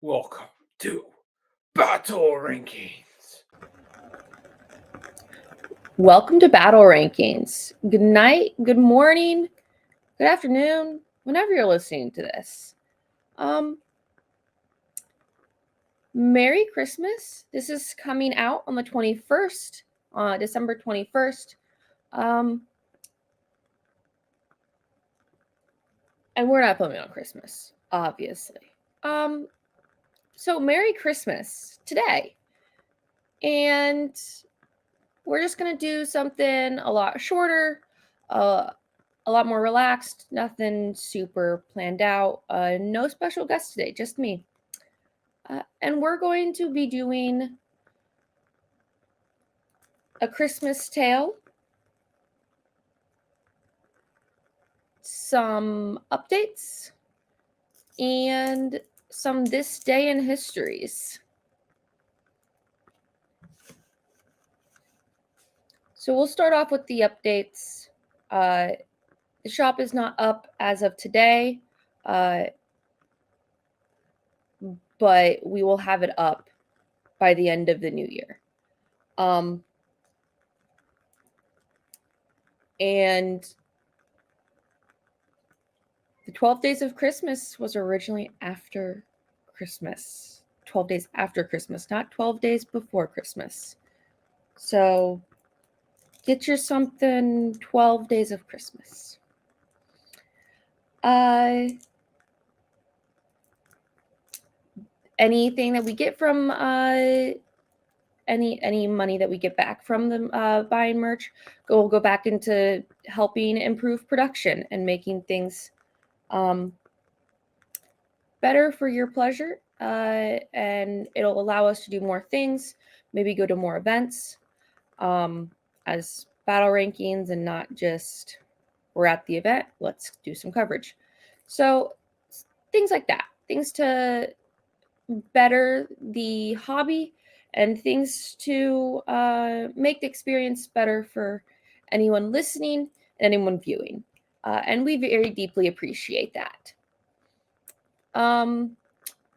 Welcome to Battle Rankings. Welcome to Battle Rankings. Good night, good morning, good afternoon, whenever you're listening to this. Merry Christmas. This is coming out on the 21st, December 21st. And we're not filming on Christmas, obviously. So Merry Christmas today. And we're just going to do something a lot shorter, a lot more relaxed, nothing super planned out. No special guest today, just me. And we're going to be doing A Christmas Tale, some updates, and some This Day in Histories. So we'll start off with the updates. The shop is not up as of today, but we will have it up by the end of the new year. And the 12 Days of Christmas was originally after Christmas. 12 days after Christmas, not 12 days before Christmas. So get your something 12 Days of Christmas. Anything that we get from any money that we get back from the buying merch will go back into helping improve production and making things better for your pleasure, and it'll allow us to do more things, maybe go to more events as battle rankings, and not just we're at the event, let's do some coverage. So things like that, things to better the hobby and things to make the experience better for anyone listening and anyone viewing. And we very deeply appreciate that.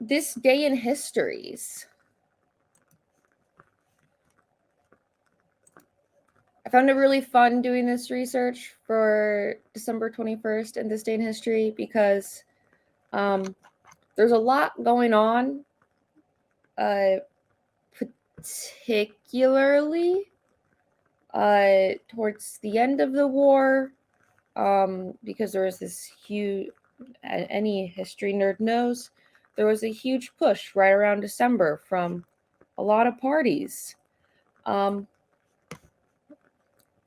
This Day in Histories. I found it really fun doing this research for December 21st and This Day in History because there's a lot going on, particularly towards the end of the war, because there was this huge, any history nerd knows, there was a huge push right around December from a lot of parties.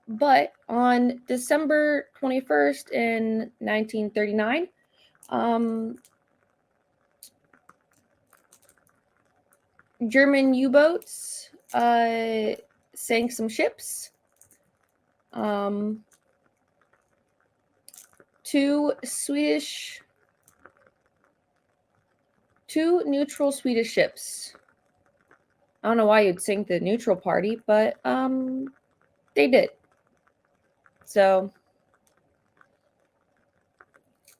But on December 21st in 1939, German U-boats sank some ships. Two neutral Swedish ships. I don't know why you'd sink the neutral party, but they did. So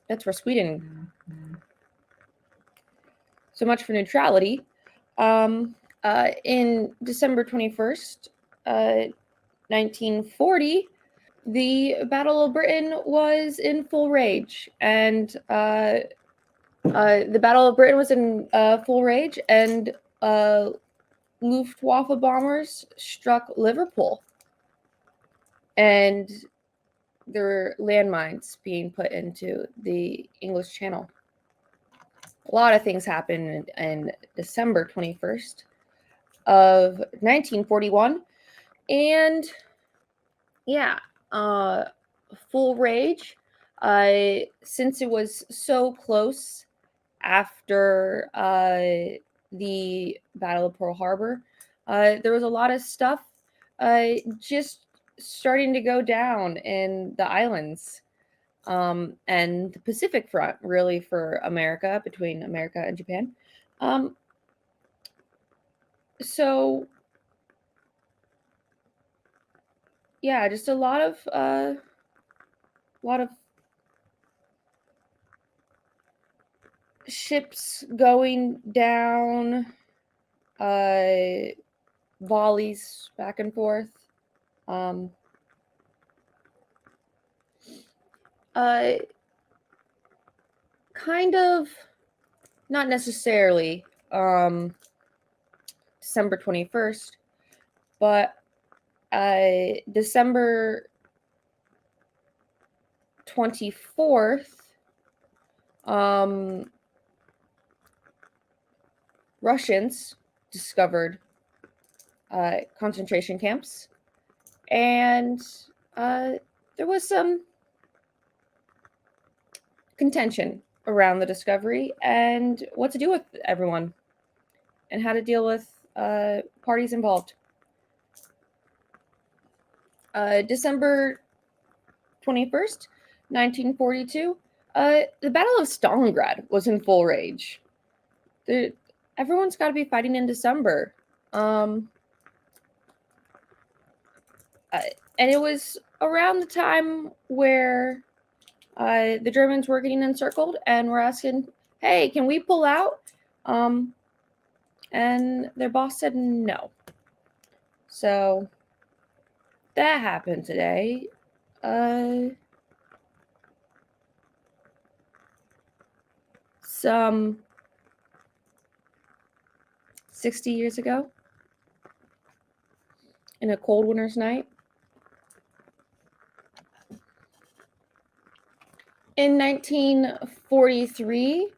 that's for Sweden. So much for neutrality. In December 21st, 1940, the Battle of Britain was in full rage, and the Battle of Britain was in full rage, and Luftwaffe bombers struck Liverpool, and there were landmines being put into the English Channel. A lot of things happened in December 21st of 1941, and yeah, full rage, since it was so close after the Battle of Pearl Harbor. There was a lot of stuff just starting to go down in the islands and the Pacific front, really, for America, between America and Japan. So yeah, just a lot of ships going down, volleys back and forth. Uh, kind of, not necessarily December 21st, but December 24th, Russians discovered concentration camps, and there was some contention around the discovery and what to do with everyone and how to deal with parties involved. December 21st, 1942, the Battle of Stalingrad was in full rage. Everyone's got to be fighting in December. And it was around the time where the Germans were getting encircled and were asking, hey, can we pull out? And their boss said no. So that happened today. Some 60 years ago, in a cold winter's night. In 1943,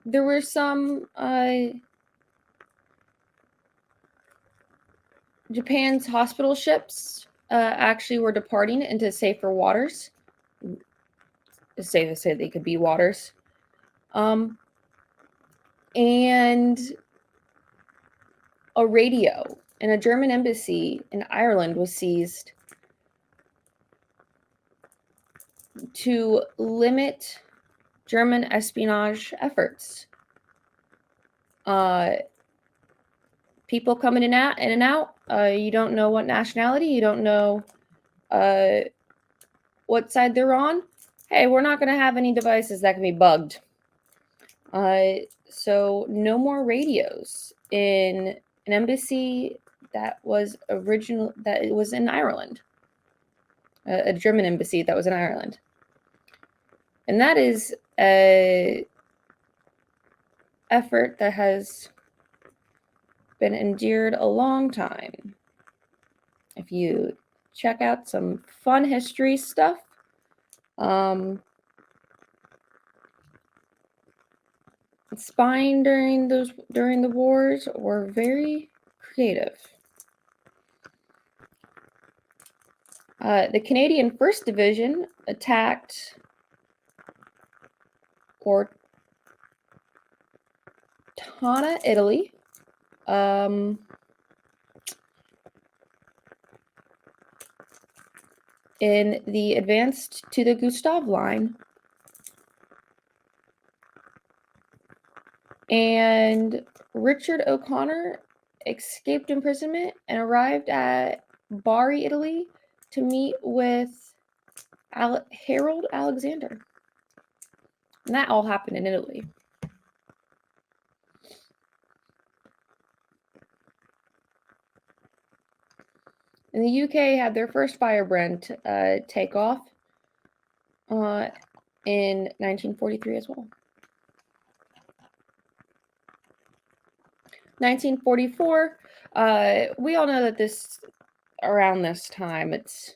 there were some Japan's hospital ships actually were departing into safer waters. It's safe to say they could be waters. And a radio in a German embassy in Ireland was seized to limit German espionage efforts. People coming in and out. You don't know what nationality. You don't know what side they're on. Hey, we're not going to have any devices that can be bugged. So no more radios in an embassy that was in Ireland. A German embassy that was in Ireland. And that is a effort that has been endured a long time. If you check out some fun history stuff, spying during the wars were very creative. The Canadian 1st Division attacked Cortona, Italy. In the advance to the Gustav Line. And Richard O'Connor escaped imprisonment and arrived at Bari, Italy, to meet with Harold Alexander. And that all happened in Italy. And the UK had their first Firebrand take off in 1943 as well. 1944, we all know that around this time, it's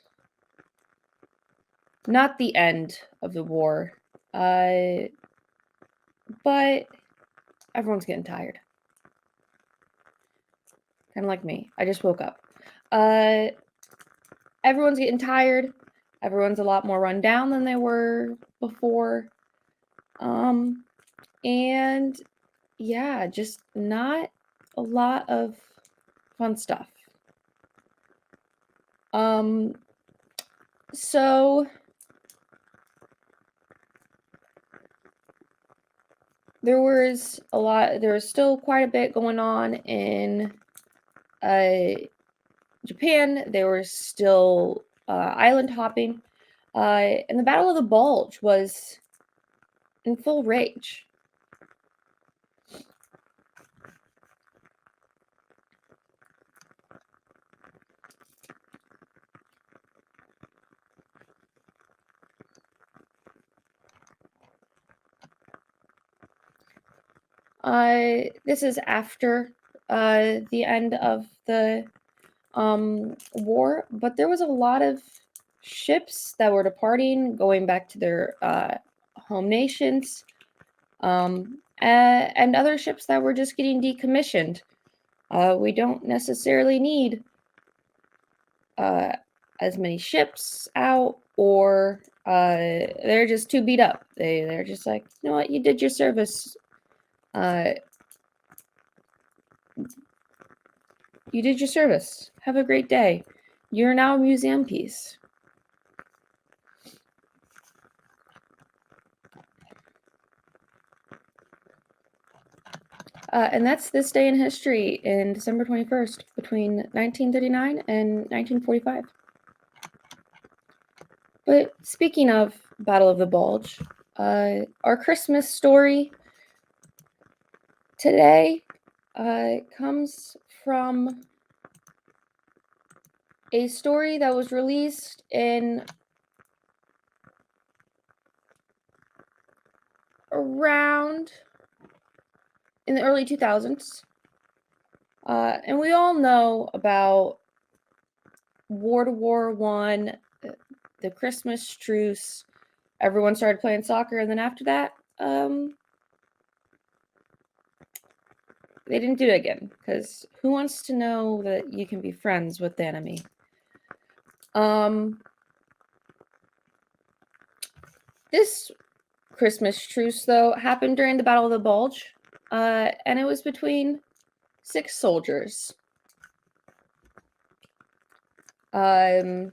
not the end of the war, but everyone's getting tired. Kind of like me. I just woke up. Everyone's getting tired. Everyone's a lot more run down than they were before. And yeah, just not a lot of fun stuff. So there was still quite a bit going on in Japan. There was still island hopping. And the Battle of the Bulge was in full rage. This is after the end of the war, but there was a lot of ships that were departing, going back to their home nations, and other ships that were just getting decommissioned. We don't necessarily need as many ships out, or they're just too beat up. They're just like, you know what, you did your service. You did your service. Have a great day. You're now a museum piece. And that's this day in history in December 21st between 1939 and 1945. But speaking of Battle of the Bulge, our Christmas story today comes from a story that was released in the early 2000s. And we all know about World War I, the Christmas truce. Everyone started playing soccer, and then after that, they didn't do it again, because who wants to know that you can be friends with the enemy? This Christmas truce, though, happened during the Battle of the Bulge, and it was between 6 soldiers. There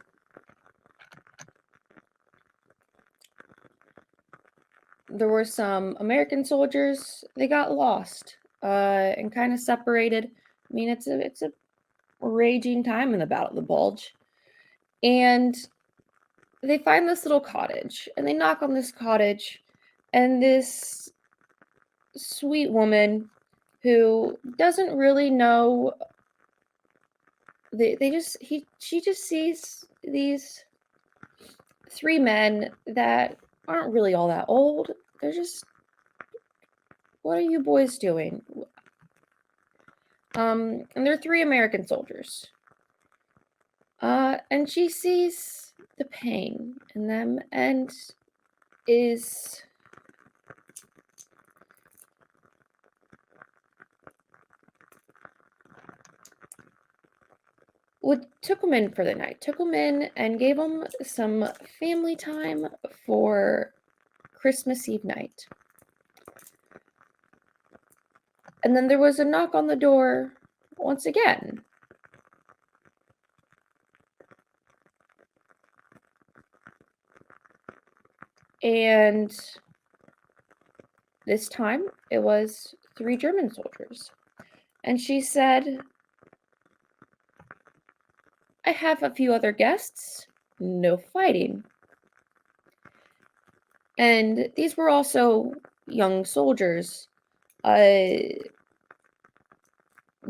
were some American soldiers. They got lost and kind of separated. I mean, it's a raging time in the Battle of the Bulge, and they find this little cottage, and they knock on this cottage, and this sweet woman who doesn't really know, she just sees these 3 men that aren't really all that old. They're just, what are you boys doing? And they're 3 American soldiers. And she sees the pain in them and is took them in for the night, took them in and gave them some family time for Christmas Eve night. And then there was a knock on the door once again. And this time it was 3 German soldiers. And she said, I have a few other guests, no fighting. And these were also young soldiers. The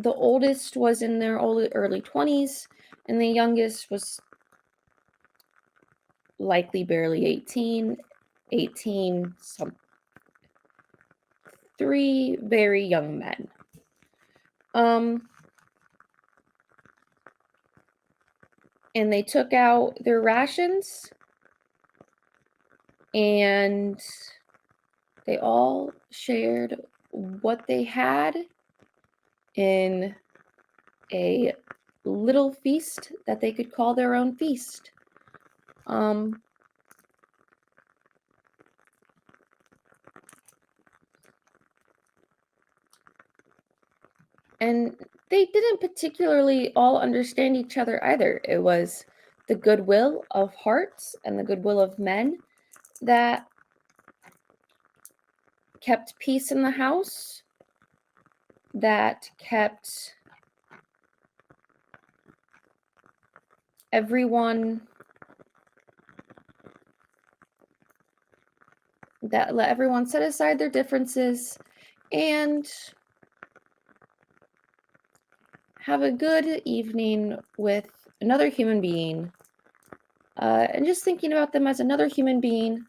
oldest was in their early 20s, and the youngest was likely barely 18, some 3 very young men. And they took out their rations, and they all shared what they had in a little feast that they could call their own feast. And they didn't particularly all understand each other either. It was the goodwill of hearts and the goodwill of men that kept peace in the house, that kept everyone that let everyone set aside their differences and have a good evening with another human being, and just thinking about them as another human being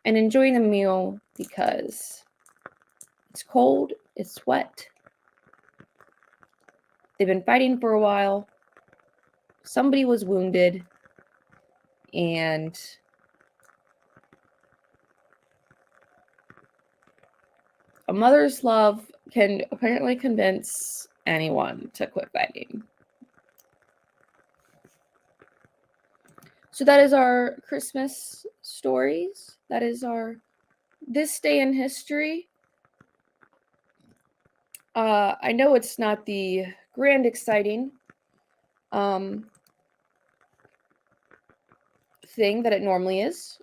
and enjoying a meal because it's cold, it's wet. They've been fighting for a while. Somebody was wounded, and a mother's love can apparently convince anyone to quit fighting. So that is our Christmas stories. That is our this day in history. I know it's not the grand exciting thing that it normally is,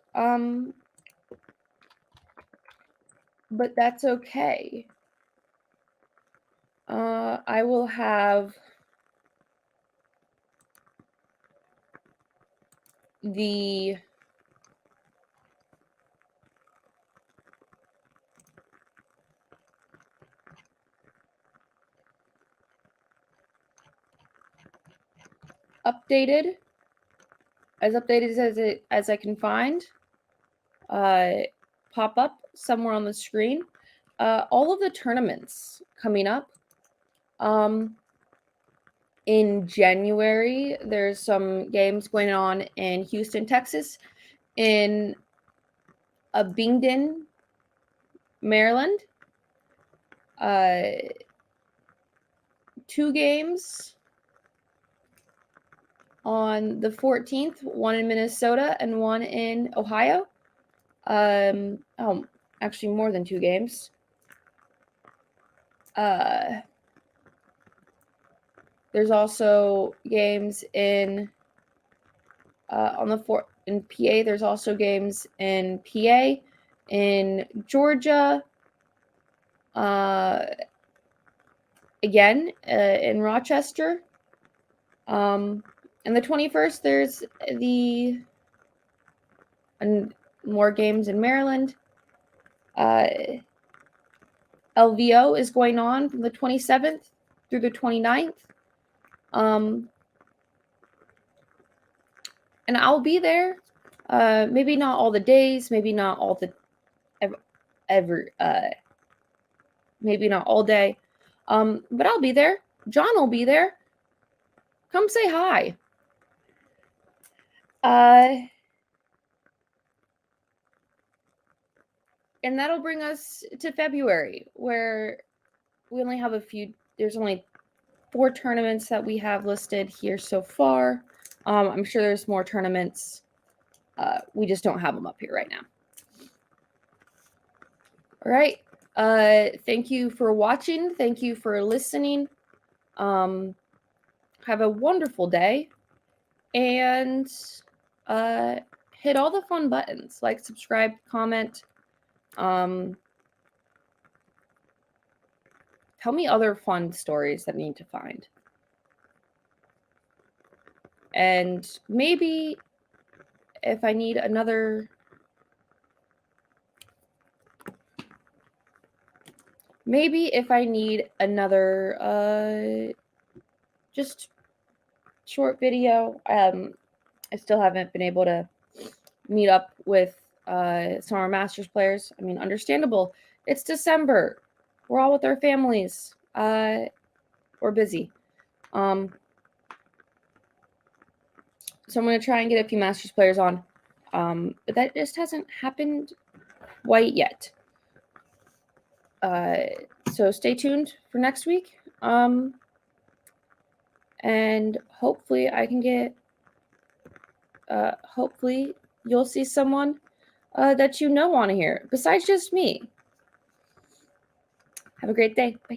but that's okay. I will have the updated as I can find pop up somewhere on the screen. All of the tournaments coming up. In January, there's some games going on in Houston, Texas, in Abingdon, Maryland. 2 games on the 14th, one in Minnesota and one in Ohio. Actually more than 2 games. There's also games in in PA. There's also games in PA, in Georgia, again in Rochester. And the 21st, there's more games in Maryland. LVO is going on from the 27th through the 29th. And I'll be there. Maybe not all the days, maybe not all the maybe not all day. But I'll be there. John will be there. Come say hi. And that'll bring us to February, where we only have there's only 4 tournaments that we have listed here so far. I'm sure there's more tournaments. We just don't have them up here right now. All right. Thank you for watching. Thank you for listening. Have a wonderful day. And hit all the fun buttons. Like, subscribe, comment. Tell me other fun stories that I need to find. And maybe if I need another... just short video. I still haven't been able to meet up with some of our Masters players. I mean, understandable. It's December. We're all with our families. We're busy. So I'm going to try and get a few Masters players on. But that just hasn't happened quite yet. So stay tuned for next week. And hopefully I can get... hopefully you'll see someone that you know on here, besides just me. Have a great day. Bye.